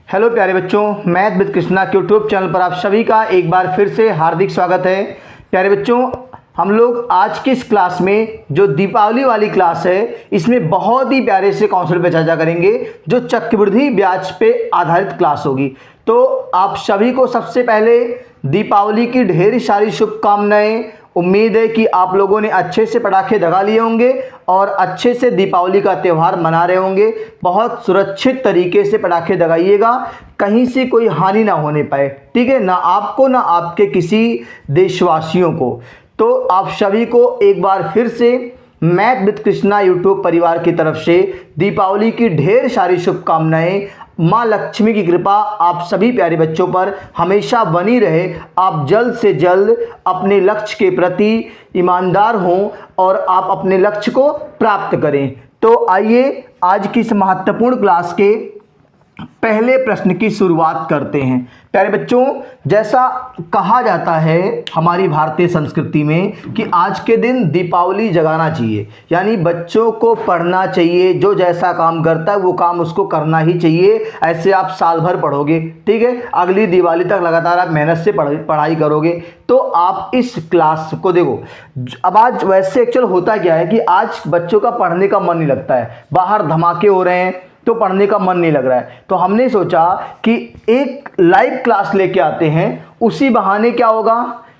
Hello प्यारे बच्चों, math with Krishna के यूट्यूब चैनल पर आप सभी का एक बार फिर से हार्दिक स्वागत है। प्यारे बच्चों, हम लोग आज की इस क्लास में जो दीपावली वाली क्लास है इसमें बहुत ही प्यारे से कॉन्सेप्ट पे चर्चा करेंगे जो चक्रवृद्धि ब्याज पे आधारित क्लास होगी। तो आप सभी को सबसे पहले दीपावली की ढेर सारी शुभकामनाएं। उम्मीद है कि आप लोगों ने अच्छे से पटाखे दगा लिए होंगे और अच्छे से दीपावली का त्यौहार मना रहे होंगे। बहुत सुरक्षित तरीके से पटाखे दगाइएगा, कहीं से कोई हानि ना होने पाए, ठीक है, ना आपको ना आपके किसी देशवासियों को। तो आप सभी को एक बार फिर से मैथ विद कृष्णा यूट्यूब परिवार की तरफ से दीपावली की ढेर सारी शुभकामनाएं। माँ लक्ष्मी की कृपा आप सभी प्यारे बच्चों पर हमेशा बनी रहे। आप जल्द से जल्द अपने लक्ष्य के प्रति ईमानदार हों और आप अपने लक्ष्य को प्राप्त करें। तो आइए आज की इस महत्वपूर्ण क्लास के पहले प्रश्न की शुरुआत करते हैं। प्यारे बच्चों, जैसा कहा जाता है हमारी भारतीय संस्कृति में कि आज के दिन दीपावली जगाना चाहिए, यानी बच्चों को पढ़ना चाहिए। जो जैसा काम करता है वो काम उसको करना ही चाहिए। ऐसे आप साल भर पढ़ोगे, ठीक है, अगली दिवाली तक लगातार आप मेहनत से पढ़ाई करोगे तो आप इस क्लास को देखो। अब आज वैसे एक्चुअल होता क्या है कि आज बच्चों का पढ़ने का मन नहीं लगता है, बाहर धमाके हो रहे हैं तो पढ़ने का मन नहीं लग रहा है। तो हमने सोचा कि एक लाइव क्लास लेके आते हैं, उसी बहाने क्या होगा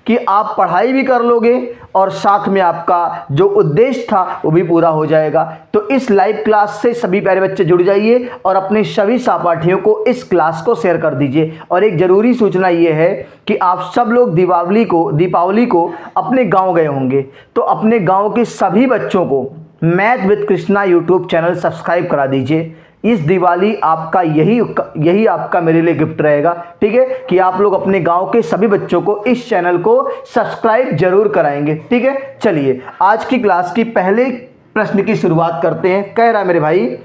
कि आप पढ़ाई भी कर लोगे और साथ में आपका जो उद्देश्य था वो भी पूरा हो जाएगा। तो इस लाइव क्लास से सभी प्यारे बच्चे जुड़ जाइए और अपने सभी सहपाठियों को इस क्लास को शेयर कर दीजिए। और एक ज़रूरी सूचना ये है कि आप सब लोग दीपावली को अपने गाँव गए होंगे, तो अपने गाँव के सभी बच्चों को math with Krishna YouTube channel subscribe करा दीजिए। इस दिवाली आपका यही आपका मेरे लिए गिफ्ट रहेगा, ठीक है, कि आप लोग अपने गांव के सभी बच्चों को इस चैनल को सब्सक्राइब जरूर कराएंगे, ठीक है। चलिए आज की क्लास की पहले प्रश्न की शुरुआत करते हैं। कह रहा है मेरे भाई,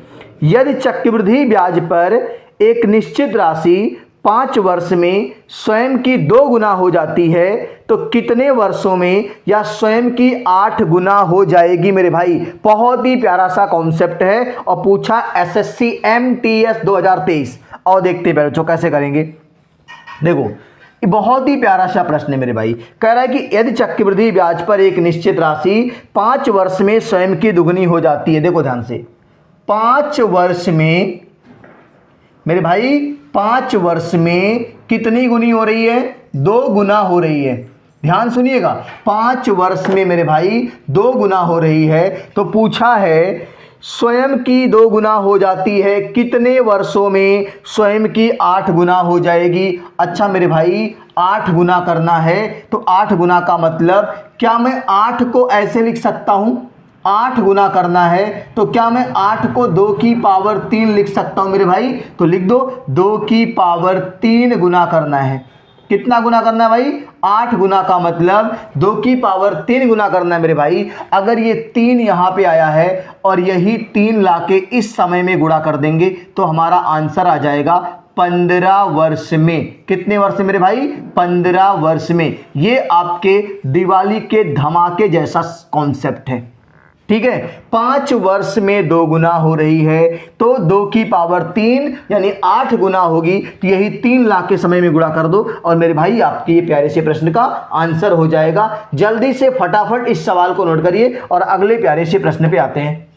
यदि चक्रवृद्धि ब्याज पर एक निश्चित राशि 5 वर्ष में स्वयं की 2 गुना हो जाती है तो कितने वर्षों में यह स्वयं की 8 गुना हो जाएगी। मेरे भाई बहुत ही प्यारा सा कॉन्सेप्ट है और पूछा एसएससी एमटीएस 2023। और देखते हैं बच्चों कैसे करेंगे। देखो ये बहुत ही प्यारा सा प्रश्न है मेरे भाई। कह रहा है कि यदि चक्रवृद्धि ब्याज पर एक निश्चित राशि 5 वर्ष में स्वयं की दुगनी हो जाती है। देखो ध्यान से, 5 वर्ष में मेरे भाई 5 वर्ष में कितनी गुनी हो रही है? 2 गुना हो रही है। ध्यान सुनिएगा, 5 वर्ष में मेरे भाई 2 गुना हो रही है। तो पूछा है स्वयं की 2 गुना हो जाती है, कितने वर्षों में स्वयं की 8 गुना हो जाएगी। अच्छा मेरे भाई 8 गुना करना है तो 8 गुना का मतलब क्या मैं 8 को ऐसे लिख सकता हूं? 8 गुना करना है तो क्या मैं 8 को 2 की पावर 3 लिख सकता हूं मेरे भाई? तो लिख दो, 2 की पावर 3 गुना करना है। कितना गुना करना है भाई? 8 गुना का मतलब 2 की पावर 3 गुना करना है मेरे भाई। अगर ये 3 यहाँ पे आया है और यही 3 लाके इस समय में गुणा कर देंगे तो हमारा आंसर आ जाएगा 15 वर्ष में। कितने वर्ष मेरे भाई? 15 वर्ष में। ये आपके दिवाली के धमाके जैसा कॉन्सेप्ट है, ठीक है। 5 वर्ष में 2 गुना हो रही है तो 2 की पावर 3 यानी 8 गुना होगी। तो यही 3 लाख के समय में गुणा कर दो और मेरे भाई आपके ये प्यारे से प्रश्न का आंसर हो जाएगा। जल्दी से फटाफट इस सवाल को नोट करिए और अगले प्यारे से प्रश्न पे आते हैं।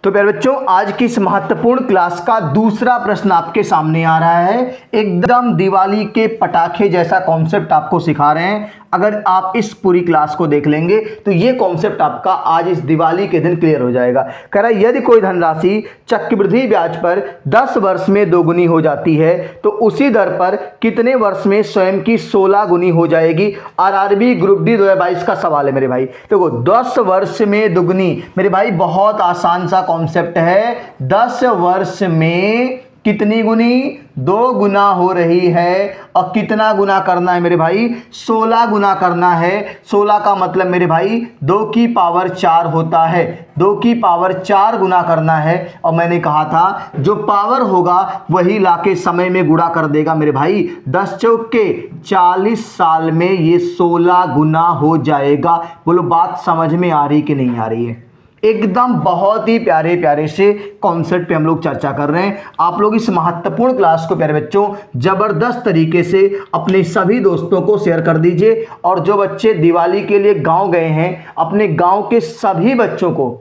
तो प्यारे बच्चों, आज की इस महत्वपूर्ण क्लास का दूसरा प्रश्न आपके सामने आ रहा है। एकदम दिवाली के पटाखे जैसा कॉन्सेप्ट आपको सिखा रहे हैं। अगर आप इस पूरी क्लास को देख लेंगे तो ये कॉन्सेप्ट आपका आज इस दिवाली के दिन क्लियर हो जाएगा। कह रहा है यदि कोई धनराशि चक्रवृद्धि ब्याज पर 10 वर्ष में 2 गुनी हो जाती है तो उसी दर पर कितने वर्ष में स्वयं की 16 गुनी हो जाएगी। आरआरबी ग्रुप डी 2022 का सवाल है मेरे भाई। देखो 10 वर्ष में दुगनी, मेरे भाई बहुत आसान सा कॉन्सेप्ट है। 10 वर्ष में कितनी गुनी? 2 गुना हो रही है। और कितना गुना करना है मेरे भाई? 16 गुना करना है। 16 का मतलब मेरे भाई 2 की पावर 4 होता है। 2 की पावर 4 गुना करना है। और मैंने कहा था जो पावर होगा वही लाके समय में गुणा कर देगा मेरे भाई। 10 चौके 40 साल में ये 16 गुना हो जाएगा। बोलो बात समझ में आ रही कि नहीं आ रही है? एकदम बहुत ही प्यारे प्यारे से कॉन्सेप्ट पे हम लोग चर्चा कर रहे हैं। आप लोग इस महत्वपूर्ण क्लास को प्यारे बच्चों जबरदस्त तरीके से अपने सभी दोस्तों को शेयर कर दीजिए। और जो बच्चे दिवाली के लिए गांव गए हैं अपने गांव के सभी बच्चों को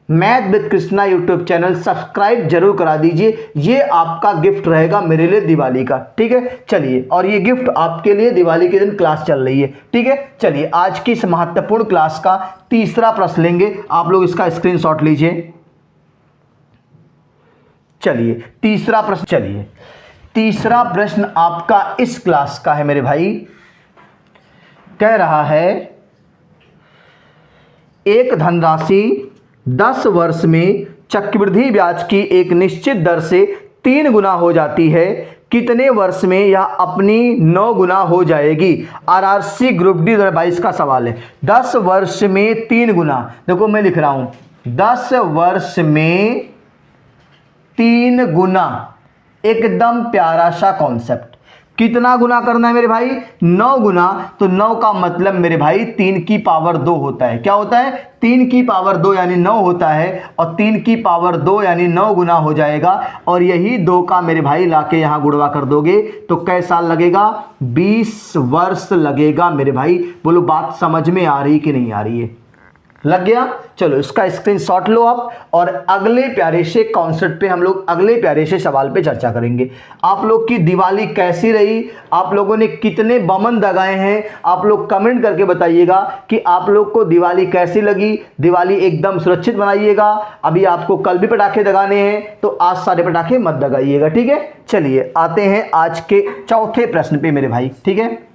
math with Krishna YouTube channel subscribe जरूर करा दीजिए। ये आपका गिफ्ट रहेगा मेरे लिए दिवाली का, ठीक है। चलिए, और ये गिफ्ट आपके लिए दिवाली के दिन क्लास चल रही है, ठीक है। चलिए आज की इस महत्वपूर्ण क्लास का तीसरा प्रश्न लेंगे। आप लोग इसका स्क्रीनशॉट लीजिए। चलिए तीसरा प्रश्न आपका इस क्लास का है मेरे भाई। कह रहा है एक धनराशि 10 वर्ष में चक्रवृद्धि ब्याज की एक निश्चित दर से 3 गुना हो जाती है। कितने वर्ष में यह अपनी 9 गुना हो जाएगी? आरआरसी ग्रुप डी 2022 का सवाल है। 10 वर्ष में 3 गुना। देखो मैं लिख रहा हूं 10 वर्ष में 3 गुना। एकदम प्यारा सा कॉन्सेप्ट। कितना गुना करना है मेरे भाई? 9 गुना। तो 9 का मतलब मेरे भाई 3 की पावर 2 होता है। क्या होता है? 3 की पावर 2 यानी 9 होता है। और 3 की पावर 2 यानी 9 गुना हो जाएगा। और यही 2 का मेरे भाई लाके यहां गुणा कर दोगे तो कै साल लगेगा? 20 वर्ष लगेगा मेरे भाई। बोलो बात समझ में आ रही कि नहीं आ रही है? लग गया? चलो इसका स्क्रीनशॉट लो आप। और अगले प्यारे से कॉन्सेप्ट पे हम लोग अगले प्यारे से सवाल पे चर्चा करेंगे। आप लोग की दिवाली कैसी रही? आप लोगों ने कितने बमन दगाए हैं? आप लोग कमेंट करके बताइएगा कि आप लोग को दिवाली कैसी लगी। दिवाली एकदम सुरक्षित बनाइएगा। अभी आपको कल भी पटाखे दगाने हैं तो आज सारे पटाखे मत दगाइएगा, ठीक है। चलिए आते हैं आज के चौथे प्रश्न पे मेरे भाई, ठीक है।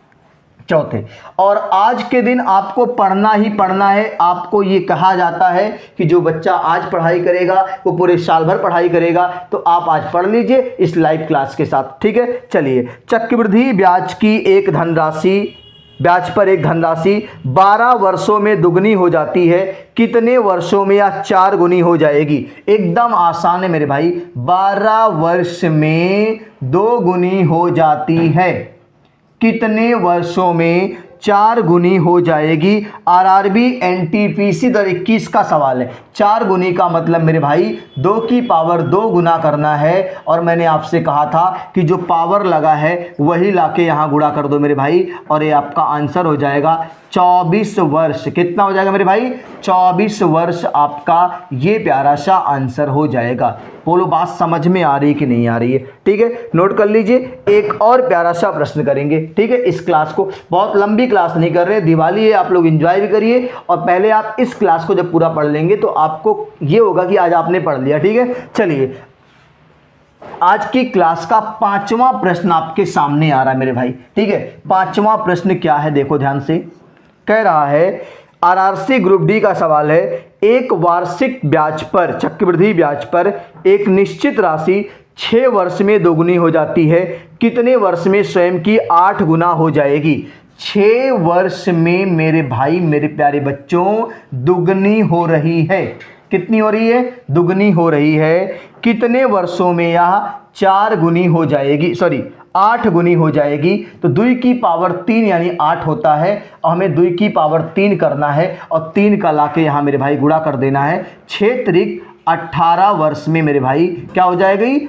चौथे, और आज के दिन आपको पढ़ना ही पढ़ना है। आपको ये कहा जाता है कि जो बच्चा आज पढ़ाई करेगा वो पूरे साल भर पढ़ाई करेगा। तो आप आज पढ़ लीजिए इस लाइव क्लास के साथ, ठीक है। चलिए, चक्रवृद्धि ब्याज की एक धनराशि, ब्याज पर एक धनराशि 12 वर्षों में दुगनी हो जाती है। कितने वर्षों में यह 4 गुनी हो जाएगी? एकदम आसान है मेरे भाई। 12 वर्ष में 2 गुनी हो जाती है। कितने वर्षों में 4 गुनी हो जाएगी? आरआरबी एनटीपीसी 2021 का सवाल है। 4 गुनी का मतलब मेरे भाई 2 की पावर 2 गुना करना है। और मैंने आपसे कहा था कि जो पावर लगा है वही लाके यहाँ गुणा कर दो मेरे भाई। और ये आपका आंसर हो जाएगा 24 वर्ष। कितना हो जाएगा मेरे भाई? 24 वर्ष आपका ये प्यारा सा आंसर हो जाएगा। बोलो बात समझ में आ रही कि नहीं आ रही है? ठीक है, नोट कर लीजिए। एक और प्यारा सा प्रश्न करेंगे, ठीक है। इस क्लास को बहुत लंबी क्लास नहीं कर रहे, दिवाली है, आप लोग एंजॉय भी करिए। और पहले आप इस क्लास को जब पूरा पढ़ लेंगे तो आपको ये होगा कि आज आपने पढ़ लिया, ठीक है। चलिए, आज की क्लास का 5वां प्रश्न आपके सामने आ रहा है मेरे भाई, ठीक है। 5वां प्रश्न क्या है? देखो ध्यान से। कह रहा है आरआरसी ग्रुप डी का सवाल है। एक वार्षिक ब्याज पर, चक्रवृद्धि ब्याज पर एक निश्चित राशि 6 वर्ष में दोगुनी हो जाती है। कितने वर्ष में स्वयं की 8 गुना हो जाएगी? 6 वर्ष में मेरे भाई, मेरे प्यारे बच्चों, दुगनी हो रही है। कितनी हो रही है? दुगनी हो रही है। कितने वर्षों में यह 4 गुनी हो जाएगी? 8 गुनी हो जाएगी। तो 2 की पावर 3 यानी 8 होता है। और हमें 2 की पावर 3 करना है और 3 का लाके यहाँ मेरे भाई गुणा कर देना है। 6 त्रिक 18 वर्ष में मेरे भाई क्या हो जाएगी?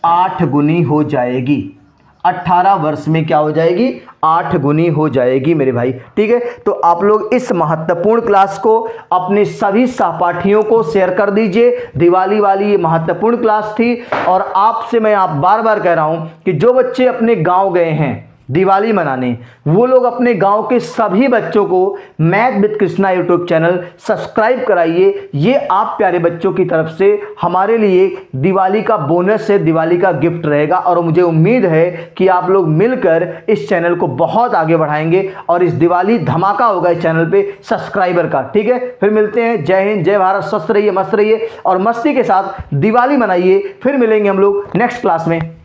8 गुनी हो जाएगी। 18 वर्ष में क्या हो जाएगी? 8 गुनी हो जाएगी मेरे भाई, ठीक है। तो आप लोग इस महत्वपूर्ण क्लास को अपने सभी सहपाठियों को शेयर कर दीजिए। दिवाली वाली ये महत्वपूर्ण क्लास थी। और आपसे मैं बार बार कह रहा हूं कि जो बच्चे अपने गांव गए हैं, दिवाली मनाने। वो लोग अपने गांव के सभी बच्चों को math with Krishna YouTube channel subscribe कराइए। ये आप प्यारे बच्चों की तरफ से हमारे लिए दिवाली का बोनस है, दिवाली का गिफ्ट रहेगा। और मुझे उम्मीद है कि आप लोग मिलकर इस चैनल को बहुत आगे बढ़ाएंगे और इस दिवाली धमाका होगा इस चैनल पे सब्सक्राइबर का। ठीक है, फिर मिलते हैं। जय हिंद, जय भारत, स्वस्थ रहिए, मस्त रहिए और मस्ती के साथ दिवाली मनाइए। फिर मिलेंगे हम लोग नेक्स्ट क्लास में।